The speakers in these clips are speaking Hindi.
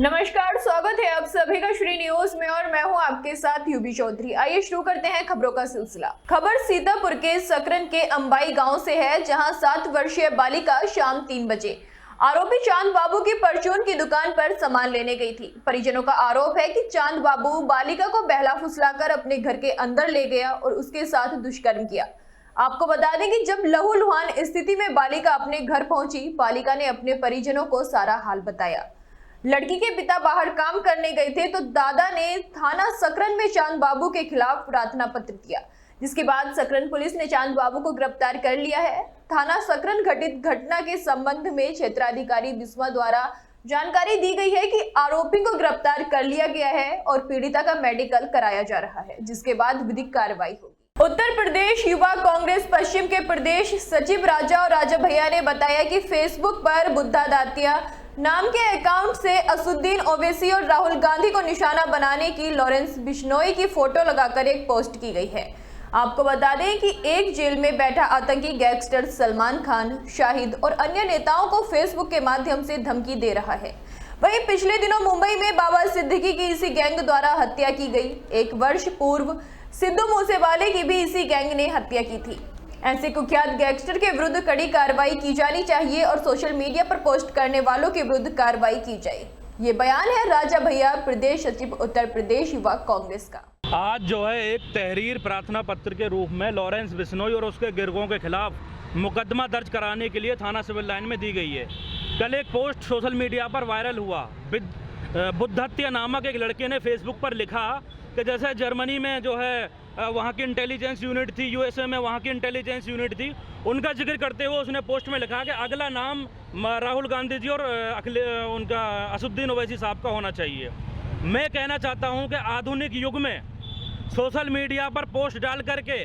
नमस्कार, स्वागत है आप सभी का श्री न्यूज में और मैं हूं आपके साथ यूबी चौधरी। आइए शुरू करते हैं खबरों का सिलसिला। खबर सीतापुर के सकरन के अंबाई गांव से है, जहां 7 वर्षीय बालिका शाम 3 बजे आरोपी चांद बाबू की परचून की दुकान पर सामान लेने गई थी। परिजनों का आरोप है कि चांद बाबू बालिका को बहला फुसलाकर अपने घर के अंदर ले गया और उसके साथ दुष्कर्म किया। आपको बता दें कि जब लहूलुहान स्थिति में बालिका अपने घर पहुंची, बालिका ने अपने परिजनों को सारा हाल बताया। लड़की के पिता बाहर काम करने गए थे तो दादा ने थाना सकरन में चांद बाबू के खिलाफ प्रार्थना पत्र दिया, जिसके बाद सकरन पुलिस ने चांद बाबू को गिरफ्तार कर लिया है। थाना सकरन घटित घटना के संबंध में क्षेत्राधिकारी बिस्वा द्वारा जानकारी दी गई है कि आरोपी को गिरफ्तार कर लिया गया है और पीड़िता का मेडिकल कराया जा रहा है, जिसके बाद विधिक कार्रवाई होगी। उत्तर प्रदेश युवा कांग्रेस पश्चिम के प्रदेश सचिव राजा और राजा भैया ने बताया कि फेसबुक पर बुद्धा दातिया नाम के अकाउंट से असुद्दीन ओवैसी और राहुल गांधी को निशाना बनाने की लॉरेंस बिश्नोई की फोटो लगाकर एक पोस्ट की गई है। आपको बता दें कि एक जेल में बैठा आतंकी गैंगस्टर सलमान खान, शाहिद और अन्य नेताओं को फेसबुक के माध्यम से धमकी दे रहा है। वहीं पिछले दिनों मुंबई में बाबा सिद्दीकी की इसी गैंग द्वारा हत्या की गई। 1 वर्ष पूर्व सिद्धू मूसेवाले की भी इसी गैंग ने हत्या की थी। ऐसे कुख्यात गैंगस्टर के विरुद्ध कड़ी कार्रवाई की जानी चाहिए और सोशल मीडिया पर पोस्ट करने वालों के विरुद्ध कार्रवाई की जाए। ये बयान है राजा भैया, प्रदेश सचिव उत्तर प्रदेश युवा कांग्रेस का। आज जो है एक तहरीर प्रार्थना पत्र के रूप में लॉरेंस बिश्नोई और उसके गिरोह के खिलाफ मुकदमा दर्ज कराने के लिए थाना सिविल लाइन में दी गई है। कल एक पोस्ट सोशल मीडिया पर वायरल हुआ। बुद्धहत्या नामक एक लड़के ने फेसबुक पर लिखा कि जैसे जर्मनी में जो है वहाँ की इंटेलिजेंस यूनिट थी, यूएसए में वहाँ की इंटेलिजेंस यूनिट थी, उनका जिक्र करते हुए उसने पोस्ट में लिखा कि अगला नाम राहुल गांधी जी और उनका असुद्दीन ओवैसी साहब का होना चाहिए। मैं कहना चाहता हूँ कि आधुनिक युग में सोशल मीडिया पर पोस्ट डाल करके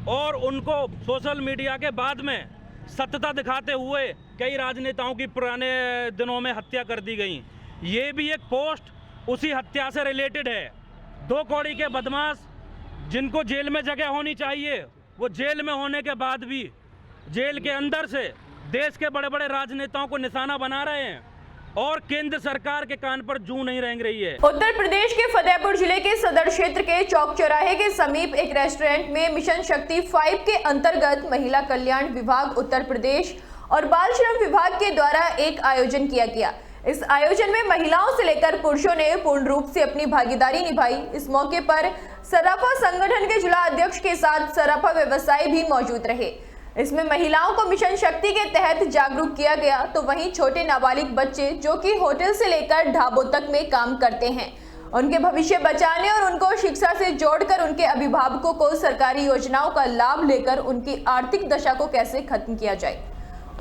और उनको सोशल मीडिया के बाद में सत्यता दिखाते हुए कई राजनेताओं की पुराने दिनों में हत्या कर दी गई। ये भी एक पोस्ट उसी हत्या से रिलेटेड है। 2 कौड़ी के बदमाश जिनको जेल में जगह होनी चाहिए, वो जेल में होने के बाद भी जेल के अंदर से देश के बड़े बड़े राजनेताओं को निशाना बना रहे हैं और केंद्र सरकार के कान पर जूं नहीं रेंग रही है। उत्तर प्रदेश के फतेहपुर जिले के सदर क्षेत्र के चौक चौराहे के समीप एक रेस्टोरेंट में मिशन शक्ति 5 के अंतर्गत महिला कल्याण विभाग उत्तर प्रदेश और बाल श्रम विभाग के द्वारा एक आयोजन किया गया। इस आयोजन में महिलाओं से लेकर पुरुषों ने पूर्ण रूप से अपनी भागीदारी निभाई। इस मौके पर सराफा संगठन के जिला अध्यक्ष के साथ सराफा व्यवसायी भी मौजूद रहे। इसमें महिलाओं को मिशन शक्ति के तहत जागरूक किया गया। तो वहीं छोटे नाबालिग बच्चे जो कि होटल से लेकर ढाबों तक में काम करते हैं, उनके भविष्य बचाने और उनको शिक्षा से जोड़कर उनके अभिभावकों को सरकारी योजनाओं का लाभ लेकर उनकी आर्थिक दशा को कैसे खत्म किया जाए,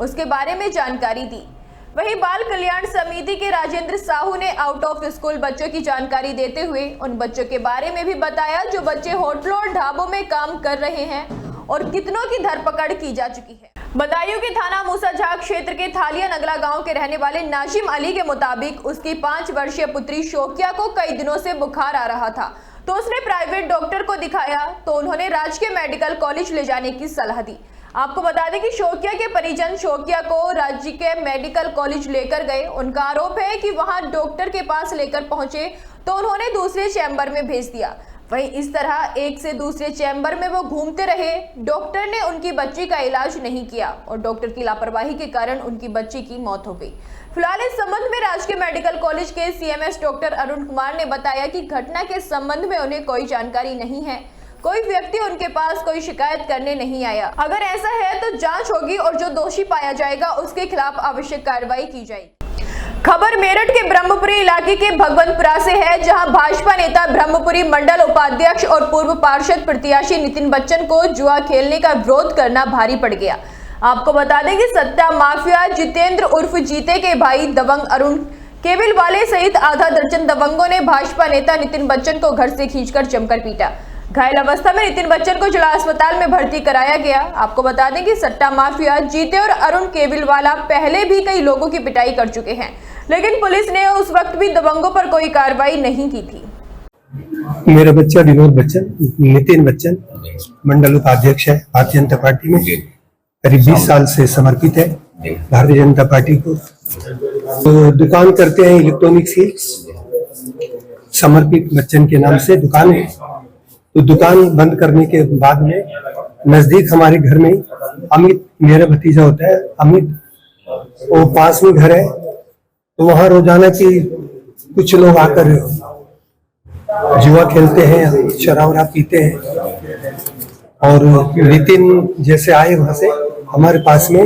उसके बारे में जानकारी दी। वहीं बाल कल्याण समिति के राजेंद्र साहू ने आउट ऑफ स्कूल बच्चों की जानकारी देते हुए उन बच्चों के बारे में भी बताया जो बच्चे होटलों और ढाबों में काम कर रहे हैं और कितनों की धरपकड़ की जा चुकी है। बदायूं के थाना मूसाझाक क्षेत्र के थालिया नगला गांव के रहने वाले नाजिम अली के मुताबिक उसकी 5 वर्षीय पुत्री शोकिया को कई दिनों से बुखार आ रहा था, तो उसने प्राइवेट डॉक्टर को दिखाया तो उन्होंने राजकीय मेडिकल कॉलेज ले जाने की सलाह दी। आपको बता दें कि शोकिया के परिजन शोकिया को राज्य के मेडिकल कॉलेज लेकर गए। उनका आरोप है कि वहां डॉक्टर के पास लेकर पहुंचे तो उन्होंने दूसरे चैम्बर में भेज दिया। वहीं इस तरह एक से दूसरे चैम्बर में वो घूमते रहे। डॉक्टर ने उनकी बच्ची का इलाज नहीं किया और डॉक्टर की लापरवाही के कारण उनकी बच्ची की मौत हो गई। फिलहाल इस संबंध में राजकीय मेडिकल कॉलेज के सीएमएस डॉक्टर अरुण कुमार ने बताया कि घटना के संबंध में उन्हें कोई जानकारी नहीं है। कोई व्यक्ति उनके पास कोई शिकायत करने नहीं आया। अगर ऐसा है तो जांच होगी और जो दोषी पाया जाएगा उसके खिलाफ आवश्यक कार्रवाई की जाएगी। खबर मेरठ के ब्रह्मपुरी इलाके के भगवंतपुरा से है, जहां भाजपा नेता ब्रह्मपुरी मंडल उपाध्यक्ष और पूर्व पार्षद प्रत्याशी नितिन बच्चन को जुआ खेलने का विरोध करना भारी पड़ गया। आपको बता दें कि सत्ता माफिया जितेंद्र उर्फ जीते के भाई दबंग अरुण केबिलवाले सहित आधा दर्जन दबंगों ने भाजपा नेता नितिन बच्चन को घर से खींचकर जमकर पीटा। घायल अवस्था में नितिन बच्चन को जिला अस्पताल में भर्ती कराया गया। आपको बता दें कि सट्टा माफिया जीते और अरुण केबिलवाला पहले भी कई लोगों की पिटाई कर चुके हैं, लेकिन पुलिस ने उस वक्त भी दबंगों पर कोई कार्रवाई नहीं की थी। मेरा बच्चा विनोद बच्चन, नितिन बच्चन, मंडल उपाध्यक्ष है भारतीय जनता पार्टी में, करीब 20 साल से समर्पित है भारतीय जनता पार्टी को। तो दुकान करते हैं इलेक्ट्रॉनिक्स की, समर्पित बच्चन के नाम से दुकान है। तो दुकान बंद करने के बाद में नजदीक हमारे घर में अमित, मेरा भतीजा होता है अमित, वो पास में घर है। तो वहाँ रोजाना की कुछ लोग आकर जुआ खेलते हैं, शराब वराब पीते हैं। और नितिन जैसे आए वहां से हमारे पास में,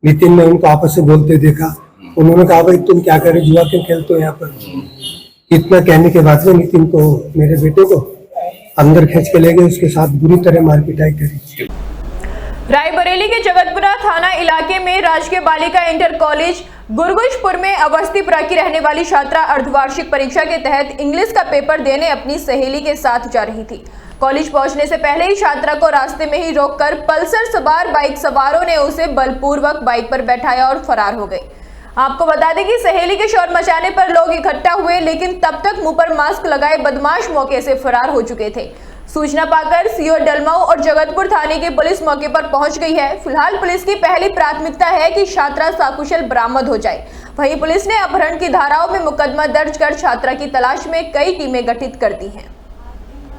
नितिन ने उनको आपस में बोलते देखा। उन्होंने कहा भाई तुम क्या करे, जुआ क्यों खेलते हो यहाँ पर। इतना कहने के बाद में नितिन को, मेरे बेटे को अंदर खींच के ले गए, उसके साथ बुरी तरह मार पिटाई करी। रायबरेली के जगतपुरा थाना इलाके में राजकीय बालिका इंटर कॉलेज गुरगुशपुर में अवस्थीपुरा की रहने वाली छात्रा अर्धवार्षिक परीक्षा के तहत इंग्लिश का पेपर देने अपनी सहेली के साथ जा रही थी। कॉलेज पहुंचने से पहले ही छात्रा को रास्ते में ही रोककर पल्सर सवार बाइक सवारों ने उसे बलपूर्वक बाइक पर बैठाया और फरार हो गए। आपको बता दें कि सहेली के शोर मचाने पर लोग इकट्ठा हुए, लेकिन तब तक मुंह पर मास्क लगाए बदमाश मौके से फरार हो चुके थे। सूचना पाकर सीओ डलमऊ और जगतपुर थाने की पुलिस मौके पर पहुंच गई है। फिलहाल पुलिस की पहली प्राथमिकता है कि छात्रा सकुशल बरामद हो जाए। वहीं पुलिस ने अपहरण की धाराओं में मुकदमा दर्ज कर छात्रा की तलाश में कई टीमें गठित कर दी हैं।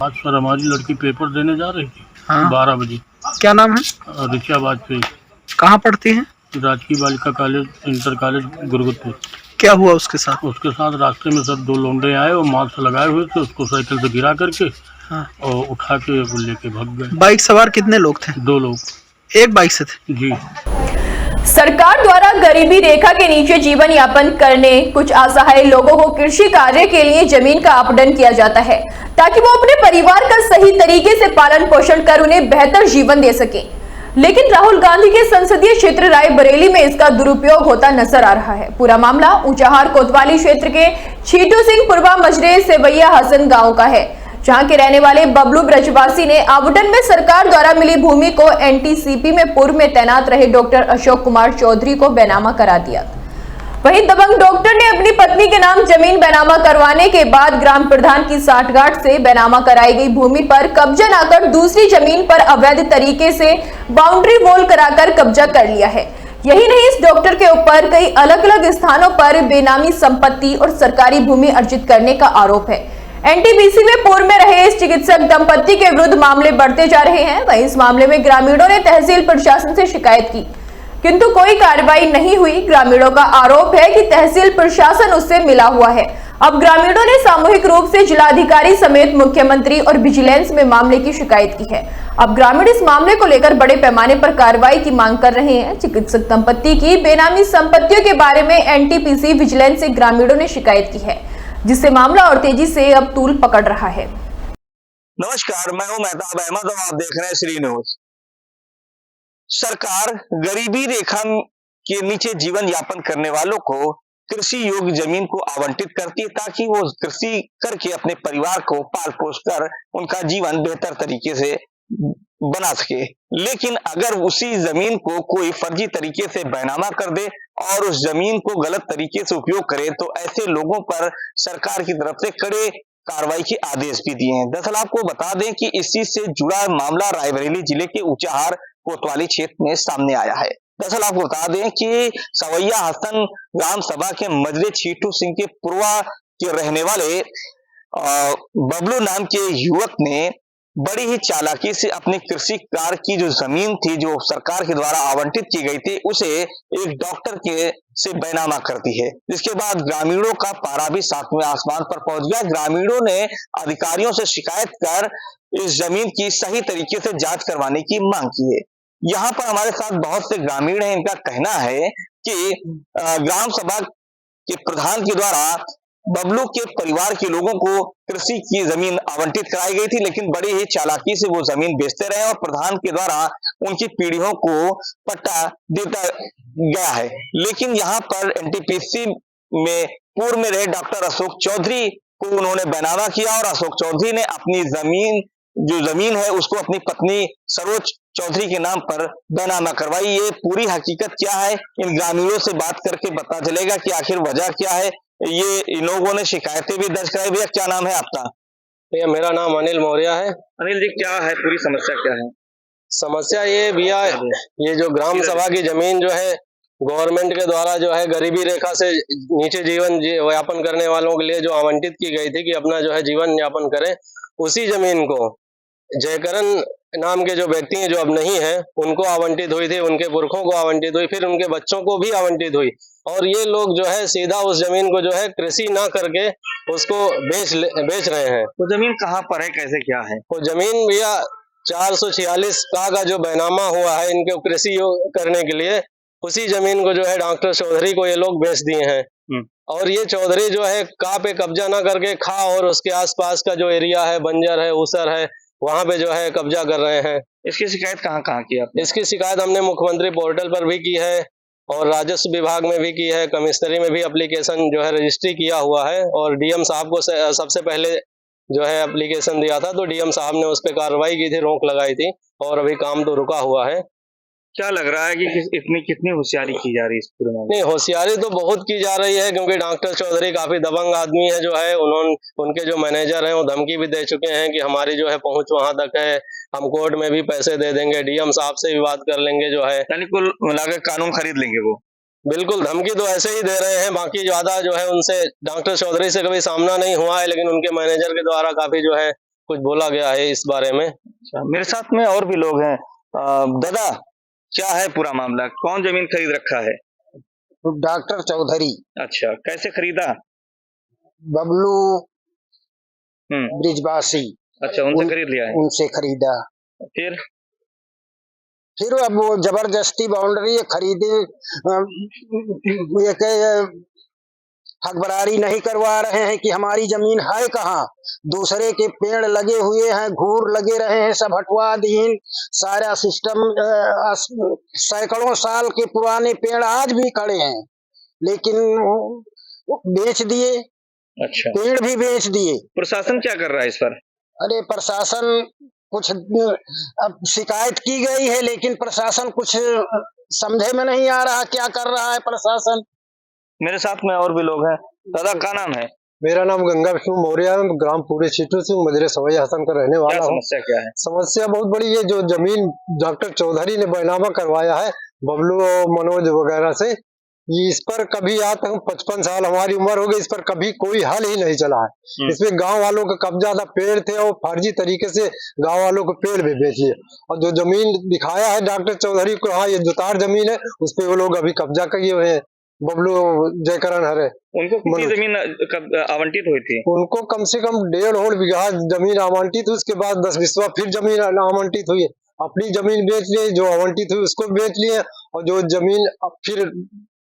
आज सर हमारी लड़की पेपर देने जा रही थी। हाँ। 12 बजे। क्या नाम है? ऋचा वाजपेयी। कहाँ पढ़ती है? राजकीय बालिका कॉलेज इंटर कॉलेज गुरगुजपुर। क्या हुआ उसके साथ? उसके साथ रास्ते में सर 2 लौंडे आए और मास्क लगाए हुए थे, उसको साइकिल से गिरा करके हाँ। और उठा के वो लेके भाग गए। बाइक सवार कितने लोग थे? 2 लोग। एक बाइक से थे? जी। सरकार द्वारा गरीबी रेखा के नीचे जीवन यापन करने कुछ असहाय लोगों को कृषि कार्य के लिए जमीन का आवंटन किया जाता है, ताकि वो अपने परिवार का सही तरीके से पालन पोषण कर उन्हें बेहतर जीवन दे सके। लेकिन राहुल गांधी के संसदीय क्षेत्र रायबरेली में इसका दुरुपयोग होता नजर आ रहा है। पूरा मामला ऊंचाहार कोतवाली क्षेत्र के छीटू सिंह पुरवा मजरे सेवैया हसन गांव का है, जहां के रहने वाले बबलू ब्रजवासी ने आवंटन में सरकार द्वारा मिली भूमि को एनटीसीपी में पूर्व में तैनात रहे डॉक्टर अशोक कुमार चौधरी को बेनामा करा दिया। वहीं दबंग डॉक्टर ने अपनी पत्नी के नाम जमीन बेनामा करवाने के बाद ग्राम प्रधान की साठगांठ से बेनामा कराई गई भूमि पर कब्जा न कर दूसरी जमीन पर अवैध तरीके से बाउंड्री वॉल कराकर कब्जा कर लिया है। यही नहीं, इस डॉक्टर के ऊपर कई अलग अलग स्थानों पर बेनामी संपत्ति और सरकारी भूमि अर्जित करने का आरोप है। एनटीपीसी में पूर्व में रहे इस चिकित्सक दंपत्ति के विरुद्ध मामले बढ़ते जा रहे हैं। वहीं इस मामले में ग्रामीणों ने तहसील प्रशासन से शिकायत की, किंतु कोई कार्रवाई नहीं हुई। ग्रामीणों का आरोप है कि तहसील प्रशासन उससे मिला हुआ है। अब ग्रामीणों ने सामूहिक रूप से जिलाधिकारी समेत मुख्यमंत्री और विजिलेंस में मामले की शिकायत की है। अब ग्रामीण इस मामले को लेकर बड़े पैमाने पर कार्रवाई की मांग कर रहे हैं। चिकित्सक दंपत्ति की बेनामी संपत्तियों के बारे में एनटीपीसी विजिलेंस से ग्रामीणों ने शिकायत की है, जिससे मामला और तेजी से अब तूल पकड़ रहा है। नमस्कार, मैं हूं मेहताब अहमद और आप देख रहे हैं श्री न्यूज। सरकार गरीबी रेखा के नीचे जीवन यापन करने वालों को कृषि योग्य जमीन को आवंटित करती है, ताकि वो कृषि करके अपने परिवार को पाल पोष कर उनका जीवन बेहतर तरीके से बना सके। लेकिन अगर उसी जमीन को कोई फर्जी तरीके से बैनामा कर दे और उस जमीन को गलत तरीके से उपयोग करे, तो ऐसे लोगों पर सरकार की तरफ से कड़े कार्रवाई के आदेश भी दिए हैं। दरअसल आपको बता दें कि इस चीज से जुड़ा मामला रायबरेली जिले के ऊंचाहार कोतवाली क्षेत्र में सामने आया है। दरअसल आपको बता दें कि सेवैया हसन ग्राम सभा के मजरे छीटू सिंह के पूर्वा के रहने वाले बबलू नाम के युवक ने बड़ी ही चालाकी से अपने कृषि कार्य की जो जमीन थी, जो सरकार के द्वारा आवंटित की गई थी, उसे एक डॉक्टर के से बैनामा कर दी है। जिसके बाद ग्रामीणों का पारा भी सातवें आसमान पर पहुंच गया। ग्रामीणों ने अधिकारियों से शिकायत कर इस जमीन की सही तरीके से जांच करवाने की मांग की है। यहाँ पर हमारे साथ बहुत से ग्रामीण हैं। इनका कहना है कि ग्राम सभा के प्रधान के द्वारा बबलू के परिवार के लोगों को कृषि की जमीन आवंटित कराई गई थी, लेकिन बड़ी ही चालाकी से वो जमीन बेचते रहे और प्रधान के द्वारा उनकी पीढ़ियों को पट्टा देता गया है। लेकिन यहाँ पर एनटीपीसी में पूर्व में रहे डॉक्टर अशोक चौधरी को उन्होंने बैनामा किया और अशोक चौधरी ने अपनी जमीन है उसको अपनी पत्नी सरोज चौधरी के नाम पर बैनामा करवाई। ये पूरी हकीकत क्या है, इन ग्रामीणों से बात करके पता चलेगा कि आखिर वजह क्या है। ये इन लोगों ने शिकायतें भी दर्ज कराई। भैया क्या नाम है आपका? भैया मेरा नाम अनिल मौर्य है। अनिल जी, क्या है पूरी समस्या क्या है? समस्या ये भैया, ये जो ग्राम सभा की जमीन जो है गवर्नमेंट के द्वारा जो है गरीबी रेखा से नीचे जीवन यापन करने वालों के लिए जो आवंटित की गई थी कि अपना जो है जीवन यापन करें, उसी जमीन को जयकरण नाम के जो व्यक्ति हैं जो अब नहीं है उनको आवंटित हुई थी, उनके पुरखों को आवंटित हुई, फिर उनके बच्चों को भी आवंटित हुई और ये लोग जो है सीधा उस जमीन को जो है कृषि ना करके उसको बेच रहे हैं। वो जमीन कहाँ पर है, कैसे क्या है? वो जमीन भैया 446 का जो बैनामा हुआ है इनके कृषि करने के लिए, उसी जमीन को जो है डॉक्टर चौधरी को ये लोग बेच दिए हैं। और ये चौधरी जो है का पे कब्जा ना करके खा और उसके आसपास का जो एरिया है बंजर है, ऊसर है, वहां पे जो है कब्जा कर रहे हैं। इसकी शिकायत कहाँ कहाँ की आपने? इसकी शिकायत हमने मुख्यमंत्री पोर्टल पर भी की है और राजस्व विभाग में भी की है, कमिश्नरी में भी एप्लीकेशन जो है रजिस्ट्री किया हुआ है और डीएम साहब को सबसे पहले जो है एप्लीकेशन दिया था तो डीएम साहब ने उस पर कार्रवाई की थी, रोक लगाई थी और अभी काम तो रुका हुआ है। क्या लग रहा है कि कितनी होशियारी की जा रही है इस पूरे मामले में? नहीं, होशियारी तो बहुत की जा रही है क्योंकि डॉक्टर चौधरी काफी दबंग आदमी है जो है, उनके जो मैनेजर हैं वो धमकी भी दे चुके हैं कि हमारी जो है पहुंच वहां तक है, हम कोर्ट में भी पैसे दे देंगे, डीएम साहब से भी बात कर लेंगे जो है, यानी कुल मिलाकर कानून खरीद लेंगे वो। बिल्कुल धमकी तो ऐसे ही दे रहे हैं। बाकी ज्यादा जो है उनसे डॉक्टर चौधरी से कभी सामना नहीं हुआ है, लेकिन उनके मैनेजर के द्वारा काफी जो है कुछ बोला गया है इस बारे में। मेरे साथ में और भी लोग हैं। दादा, क्या है पूरा मामला, कौन जमीन खरीद रखा है? डॉक्टर चौधरी। अच्छा, कैसे खरीदा? बबलू ब्रिजवासी। अच्छा, उनसे खरीद लिया है? उनसे खरीदा। फिर अब वो जबरदस्ती बाउंड्री खरीदे, हकबरारी नहीं करवा रहे हैं कि हमारी जमीन है कहाँ, दूसरे के पेड़ लगे हुए हैं, घूर लगे रहे हैं, सब हटवा दीन, सारा सिस्टम, सैकड़ों साल के पुराने पेड़ आज भी खड़े हैं लेकिन बेच दिए। अच्छा, पेड़ भी बेच दिए। प्रशासन क्या कर रहा है इस पर? अरे प्रशासन कुछ, अब शिकायत की गई है लेकिन प्रशासन कुछ समझे में नहीं आ रहा क्या कर रहा है प्रशासन। मेरे साथ में और भी लोग हैं। दादा, क्या नाम है? मेरा नाम गंगा विष्णु मौर्य है, ग्राम पूरे सीटू से मजरे सवाई हसन का रहने वाला हूँ। समस्या क्या है? समस्या बहुत बड़ी है। जो जमीन डॉक्टर चौधरी ने बैनामा करवाया है बबलू और मनोज वगैरह से, इस पर कभी आज तक 55 साल हमारी उम्र हो गई, इस पर कभी कोई हल ही नहीं चला है। इसमें गांव वालों का कब्जा था, पेड़ थे और फर्जी तरीके से गांव वालों को पेड़ भी बेच लिए और जो जमीन दिखाया है डॉक्टर चौधरी को, हाँ ये जुतार जमीन है, उस पर वो लोग अभी कब्जा किए हुए हैं। बबलू जयकरण हरे, उनको कितनी जमीन आवंटित हुई थी? उनको कम से कम 1.5 बीघा जमीन आवंटित हुई, उसके बाद 10 बीसवा फिर जमीन आवंटित हुई। अपनी जमीन बेच लिए, जो आवंटित हुई उसको बेच लिए और जो जमीन फिर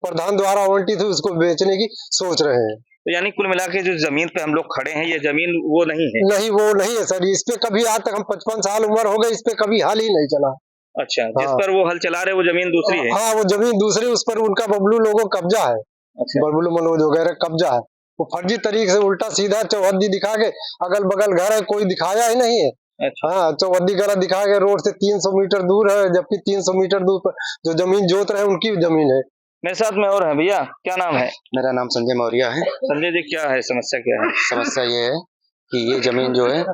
प्रधान द्वारा आवंटित हुई उसको बेचने की सोच रहे हैं। तो यानी कुल मिला के जो जमीन पे हम लोग खड़े हैं, ये जमीन वो नहीं है? नहीं, वो नहीं है सर। इस पे कभी आज तक हम 55 साल उम्र हो गई, इस पे कभी हल ही नहीं चला। अच्छा, जिस पर वो हल चला रहे वो जमीन दूसरी है? हाँ, वो जमीन दूसरी, उस पर उनका बबलू लोगों कब्जा है। अच्छा। बबलू मनोज वगैरह कब्जा है। वो फर्जी तरीके से उल्टा सीधा चौहद्दी दिखा के, अगल बगल घर है, कोई दिखाया ही नहीं है। अच्छा। हाँ, चौहद्दी घर दिखा के रोड से 300 मीटर दूर है, जबकि 300 मीटर दूर पर जो जमीन जोत रहे उनकी जमीन है। मेरे साथ में और है। भैया, क्या नाम है? मेरा नाम संजय मौर्य है। संजय जी, क्या है समस्या, क्या है? समस्या ये है कि ये जमीन जो है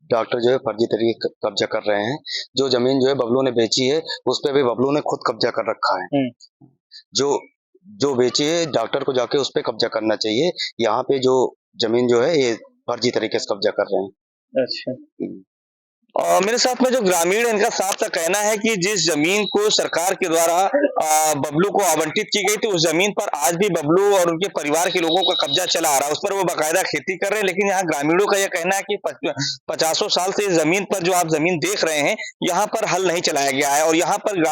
डॉक्टर जो है फर्जी तरीके कब्जा कर रहे हैं। जो जमीन जो है बबलू ने बेची है उस पे भी बबलू ने खुद कब्जा कर रखा है। जो बेची है डॉक्टर को जाके उस पे कब्जा करना चाहिए। यहाँ पे जो जमीन जो है ये फर्जी तरीके से कब्जा कर रहे हैं। अच्छा। और मेरे साथ में जो ग्रामीण है, इनका साफ सा कहना है कि जिस जमीन को सरकार के द्वारा बबलू को आवंटित की गई थी, उस जमीन पर आज भी बबलू और उनके परिवार के लोगों का कब्जा चला आ रहा है। उस पर वो बाकायदा खेती कर रहे हैं। लेकिन यहाँ ग्रामीणों का यह कहना है कि 50 साल से इस जमीन पर जो आप जमीन देख रहे हैं, यहाँ पर हल नहीं चलाया गया है और यहाँ पर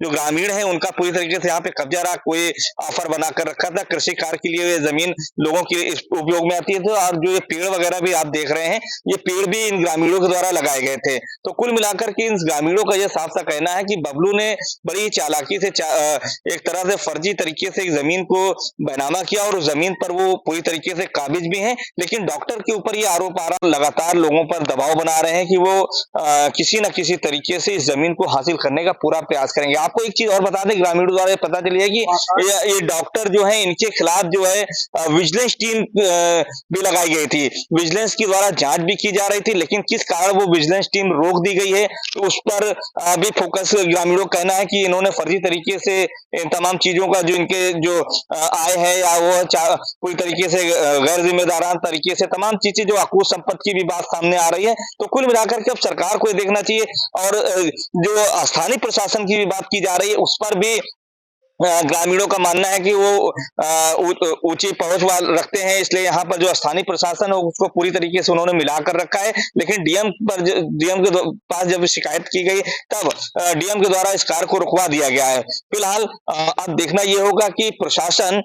जो ग्रामीण है उनका पूरी तरीके से यहाँ पे कब्जा रहा। कोई ऑफर बनाकर रखा था कृषि कार्य के लिए, जमीन लोगों के उपयोग में आती है। और जो ये पेड़ वगैरह भी आप देख रहे हैं, ये पेड़ भी इन ग्रामीणों के द्वारा लगाए गए थे। तो कुल मिलाकर के इन ग्रामीणों का यह साफ सा कहना है कि बबलू ने बड़ी चालाकी से एक तरह से फर्जी तरीके से जमीन को बैनामा किया और उस जमीन पर वो पूरी तरीके से काबिज भी हैं। लेकिन डॉक्टर के ऊपर ये आरोप आ रहा, लगातार लोगों पर दबाव बना रहे हैं कि वो किसी न किसी तरीके से इस जमीन को हासिल करने का पूरा प्रयास करेंगे। आपको एक चीज और बता दें, ग्रामीणों द्वारा पता चली है कि ये डॉक्टर जो है, इनके खिलाफ जो है विजिलेंस टीम भी लगाई गई थी। विजिलेंस के द्वारा जांच भी की जा रही थी, लेकिन किस कारण वो विजिलेंस सर्विलांस टीम रोक दी गई है। तो उस पर भी फोकस ग्रामीणों का कहना है कि इन्होंने फर्जी तरीके से इन तमाम चीजों का जो इनके जो आय है या वो पूरी तरीके से गैर जिम्मेदारान तरीके से तमाम चीजें जो अकूत संपत्ति की भी बात सामने आ रही है। तो कुल मिलाकर के अब सरकार को ये देखना चाहिए और जो स्थानीय प्रशासन की भी बात की जा रही है उस पर भी ग्रामीणों का मानना है कि वो ऊंची पहुंच रखते हैं, इसलिए यहाँ पर जो स्थानीय प्रशासन है उसको पूरी तरीके से उन्होंने मिलाकर रखा है। लेकिन डीएम के पास जब शिकायत की गई तब डीएम के द्वारा इस कार को रुकवा दिया गया है। फिलहाल अब देखना ये होगा कि प्रशासन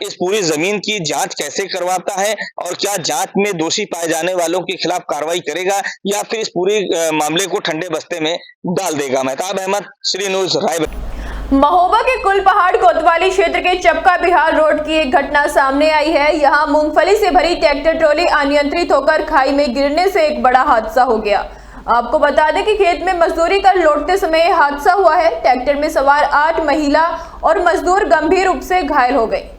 इस पूरी जमीन की जांच कैसे करवाता है और क्या जांच में दोषी पाए जाने वालों के खिलाफ कार्रवाई करेगा या फिर इस पूरे मामले को ठंडे बस्ते में डाल देगा। मेहताब अहमद, श्री न्यूज, रायबरेली। महोबा के कुलपहाड़ कोतवाली क्षेत्र के चपका बिहार रोड की एक घटना सामने आई है। यहां मूंगफली से भरी ट्रैक्टर ट्रॉली अनियंत्रित होकर खाई में गिरने से एक बड़ा हादसा हो गया। आपको बता दें कि खेत में मजदूरी कर लौटते समय हादसा हुआ है। ट्रैक्टर में सवार 8 महिला और मजदूर गंभीर रूप से घायल हो गए।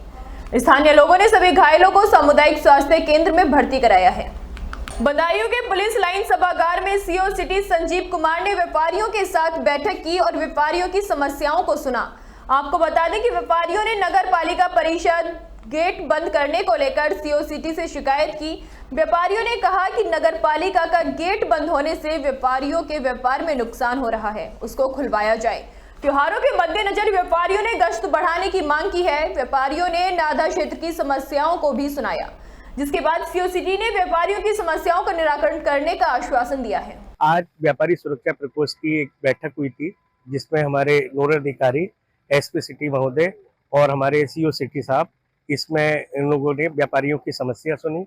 स्थानीय लोगों ने सभी घायलों को सामुदायिक स्वास्थ्य केंद्र में भर्ती कराया है। बदायूं के पुलिस लाइन सभागार में सीओ सिटी संजीव कुमार ने व्यापारियों के साथ बैठक की और व्यापारियों की समस्याओं को सुना। आपको बता दें कि व्यापारियों ने नगर पालिका परिषद गेट बंद करने को लेकर सीओ सिटी से शिकायत की। व्यापारियों ने कहा कि नगर पालिका का गेट बंद होने से व्यापारियों के व्यापार में नुकसान हो रहा है, उसको खुलवाया जाए। त्योहारों के मद्देनजर व्यापारियों ने गश्त बढ़ाने की मांग की है। व्यापारियों ने नादा क्षेत्र की समस्याओं को भी सुनाया, जिसके बाद सीओ सिटी ने व्यापारियों की समस्याओं का निराकरण करने का आश्वासन दिया है। आज व्यापारी सुरक्षा प्रकोष्ठ की एक बैठक हुई थी जिसमें हमारे नोडल अधिकारी एसपी सिटी महोदय और हमारे सीओ सिटी साहब, इसमें इन लोगों ने व्यापारियों की समस्या सुनी।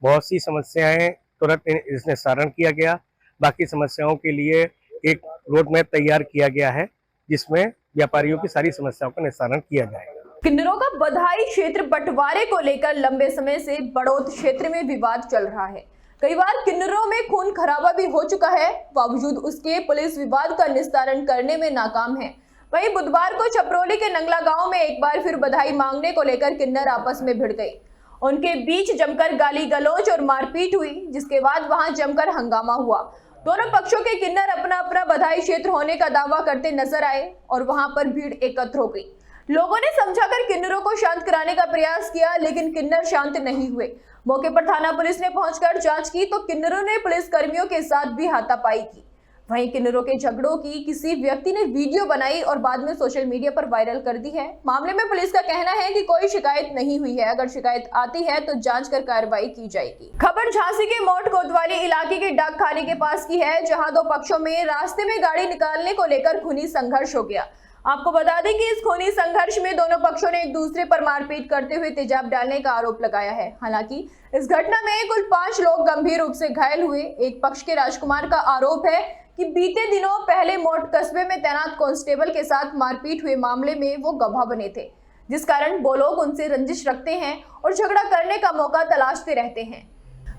बहुत सी समस्याएं तुरंत इसमें निस्तारण किया गया। बाकी समस्याओं के लिए एक रोड मैप तैयार किया गया है जिसमें व्यापारियों की सारी समस्याओं का निस्तारण किया जाएगा। किन्नरों का बधाई क्षेत्र बंटवारे को लेकर लंबे समय से बड़ौत क्षेत्र में विवाद चल रहा है। कई बार किन्नरों में खून खराबा भी हो चुका है, बावजूद उसके पुलिस विवाद का निस्तारण करने में नाकाम है। वहीं बुधवार को छपरोली के नंगला गांव में एक बार फिर बधाई मांगने को लेकर किन्नर आपस में भिड़ गए। उनके बीच जमकर गाली गलौज और मारपीट हुई, जिसके बाद वहां जमकर हंगामा हुआ। दोनों पक्षों के किन्नर अपना अपना बधाई क्षेत्र होने का दावा करते नजर आए और वहां पर भीड़ एकत्र हो गई। लोगों ने समझाकर किन्नरों को शांत कराने का प्रयास किया, लेकिन किन्नर शांत नहीं हुए। मौके पर थाना पुलिस ने पहुंचकर जांच की तो किन्नरों ने पुलिस कर्मियों के साथ भी हाथापाई की। वहीं किन्नरों के झगड़ों की किसी व्यक्ति ने वीडियो बनाई और बाद में सोशल मीडिया पर वायरल कर दी है। मामले में पुलिस का कहना है कि कोई शिकायत नहीं हुई है, अगर शिकायत आती है तो जांच कर कार्रवाई की जाएगी। खबर झांसी के मोट कोतवाली इलाके के डाक खाने के पास की है, जहां दो पक्षों में रास्ते में गाड़ी निकालने को लेकर खूनी संघर्ष हो गया। आपको बता दें कि इस खूनी संघर्ष में दोनों पक्षों ने एक दूसरे पर मारपीट करते हुए तेजाब डालने का आरोप लगाया है। हालांकि इस घटना में कुल 5 लोग गंभीर रूप से घायल हुए। एक पक्ष के राजकुमार का आरोप है कि बीते दिनों पहले मोट कस्बे में तैनात कांस्टेबल के साथ मारपीट हुए मामले में वो गवाह बने थे, जिस कारण वो लोग उनसे रंजिश रखते हैं और झगड़ा करने का मौका तलाशते रहते हैं।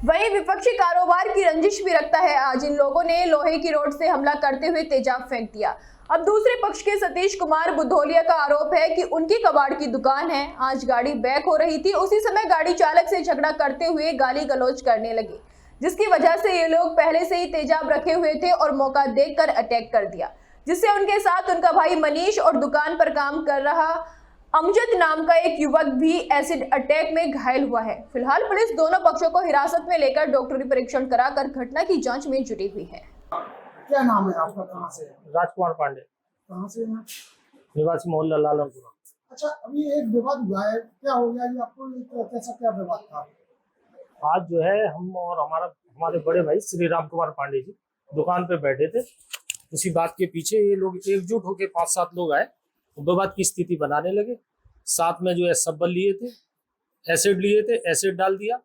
वहीं विपक्षी कारोबार की रंजिश भी रखता है। आज इन लोगों ने लोहे की रोड से हमला करते हुए तेजाब फेंक दिया। अब दूसरे पक्ष के सतीश कुमार बुधोलिया का आरोप है कि उनकी कबाड़ की दुकान है। आज गाड़ी बैक हो रही थी, उसी समय गाड़ी चालक से झगड़ा करते हुए गाली गलौज करने लगे, जिसकी वजह से ये लोग पहले से ही तेजाब रखे हुए थे और मौका देखकर अटैक कर दिया, जिससे उनके साथ उनका भाई मनीष और दुकान पर काम कर रहा अमजद नाम का एक युवक भी एसिड अटैक में घायल हुआ है। फिलहाल पुलिस दोनों पक्षों को हिरासत में लेकर डॉक्टरी परीक्षण कराकर घटना की जांच में जुटी हुई है। क्या नाम है आपका, कहाँ से? राजकुमार पांडे। कहाँ से हैं? निवासी मोहल्ला लालमपुरा। अच्छा, अभी एक विवाद हुआ है, क्या हो गया जी आपको? कैसा क्या विवाद था? आज जो है हम और हमारे बड़े भाई श्री राम कुमार पांडे जी दुकान पे बैठे थे। उसी बात के पीछे ये लोग एकजुट होकर 5-7 लोग आए, विवाद की स्थिति बनाने लगे। साथ में जो है सब्बल लिए थे, एसिड डाल दिया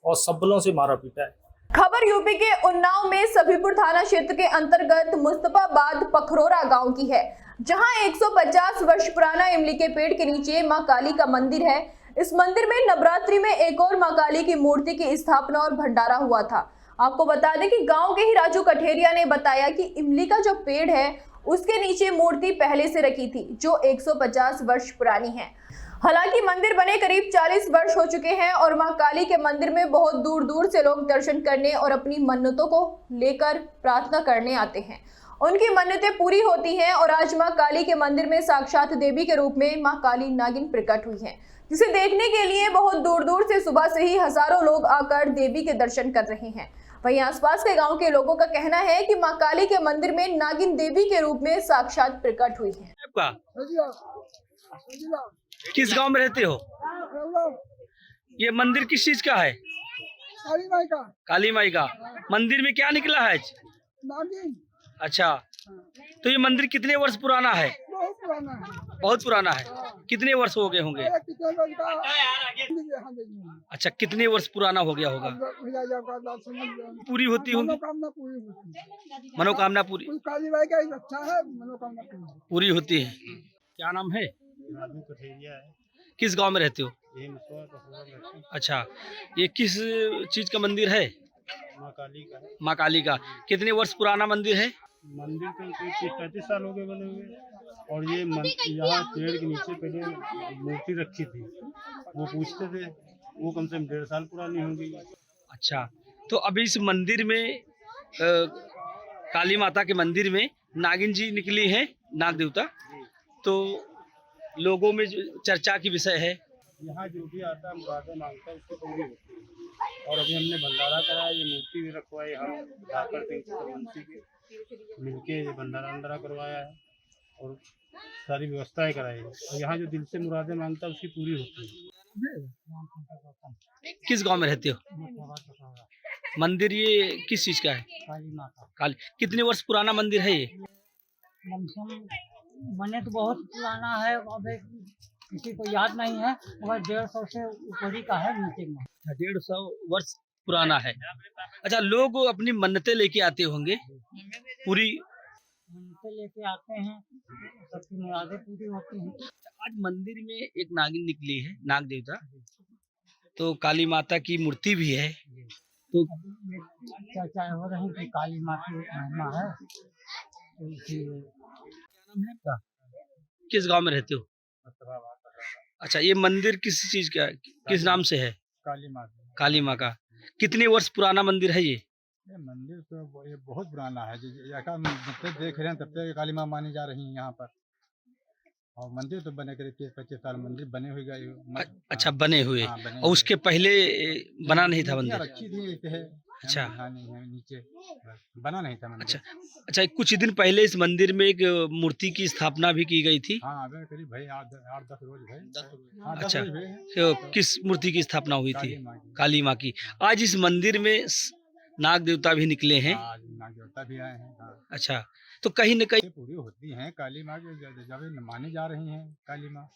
और सब्बलों से मारा पीटा है। खबर यूपी के उन्नाव में सभीपुर थाना क्षेत्र के अंतर्गत मुस्तफाबाद पखरोरा गांव की है, जहां 150 वर्ष पुराना इमली के पेड़ के नीचे मां काली का मंदिर है। इस मंदिर में नवरात्रि में एक और मां काली की मूर्ति की स्थापना और भंडारा हुआ था। आपको बता दें कि गांव के ही राजू कठेरिया ने बताया कि इमली का जो पेड़ है उसके नीचे मूर्ति पहले से रखी थी, जो 150 वर्ष पुरानी है। हालांकि मंदिर बने करीब 40 वर्ष हो चुके हैं और मां काली के मंदिर में बहुत दूर दूर से लोग दर्शन करने और अपनी मन्नतों को लेकर प्रार्थना करने आते हैं। उनकी मन्नतें पूरी होती हैं और आज मां काली के मंदिर में साक्षात देवी के रूप में मां काली नागिन प्रकट हुई हैं, जिसे देखने के लिए बहुत दूर दूर से सुबह से ही हजारों लोग आकर देवी के दर्शन कर रहे हैं। वहीं आसपास के गांव के लोगों का कहना है कि मां काली के मंदिर में नागिन देवी के रूप में साक्षात प्रकट हुई है। किस गांव में रहते हो? ये मंदिर किस चीज का है? काली माई का। काली माई का। मंदिर में क्या निकला है? नागिन। अच्छा, तो ये मंदिर कितने वर्ष पुराना है? बहुत पुराना है। बहुत पुराना है। कितने वर्ष हो गए होंगे? कितने वर्ष का? अच्छा, कितने वर्ष पुराना हो गया होगा? पूरी होती होगी? मनोकामना पूरी होती है। मनोकामना पूरी? काली माई का अच्छा है, मनोकामना पूरी होती है। क्या नाम है? किस गांव में रहते हो? अच्छा, ये किस चीज का मंदिर है? माँ काली का। माँ काली का। कितने वर्ष पुराना मंदिर है? मंदिर तो 30-35 साल हो गए बने हुए। और ये यहाँ पेड़ के नीचे पहले मूर्ति रखी थी, वो पूछते थे, वो कम से कम 1.5 साल पुरानी होगी। अच्छा, तो अभी इस मंदिर में काली माता के मंदिर में नागिन जी निकली है, नाग देवता, तो लोगों में चर्चा की विषय है। यहाँ जो भी आता है मुरादें मांगता है उसको पूरी होती है। और अभी हमने भंडारा कराया, ये मूर्ति भी रखवाई, हम जाकर सरपंची के मिलके ये भंडारा करवाया है और सारी व्यवस्थाएं कराई है। और यहाँ जो दिल से मुरादें मांगता है उसकी पूरी होती है। किस गांव में रहते हो? मंदिर ये किस चीज का है? काली माता। काली। कितने वर्ष पुराना मंदिर है ये? बने तो बहुत पुराना है, अब किसी को याद नहीं है, मगर 150 से ऊपर ही का है नीचे में। 150 वर्ष पुराना है। अच्छा, लोग अपनी मन्नतें लेके आते होंगे, पूरी मन्नतें लेके आते हैं, सबकी मुरादें पूरी होती हैं। आज मंदिर में एक नागिन निकली है, नाग देवता, तो काली माता की मूर्ति भी है, तो चर्चा हो रही कि काली माता की महिमा है, तो इसीलिए। क्या नाम है आपका? किस गांव में रहते हो? अच्छा, ये मंदिर किस चीज का है? किस नाम से है? काली माँ। काली माँ का। कितने वर्ष पुराना मंदिर है ये? मंदिर तो ये बहुत पुराना है, जब से देख रहे हैं तब से काली माँ मानी जा रही है यहाँ पर। और मंदिर तो बने करीब 30-25 साल मंदिर बने हुए। अच्छा, बने हुए। बने और उसके पहले बना नहीं था मंदिर? अच्छी थी। अच्छा, नीचे बना नहीं था मंदिर। अच्छा। अच्छा, कुछ दिन पहले इस मंदिर में एक मूर्ति की स्थापना भी की गई थी? हाँ, करीब भाई 8-10 रोज भाई। अच्छा, तो किस मूर्ति की स्थापना हुई थी? काली माँ की। आज इस मंदिर में नाग देवता भी निकले हैं। नाग देवता भी आए हैं। अच्छा, तो कहीं न कहीं पूरी होती हैं काली माँ, जब मानी जा रही हैं काली माँ।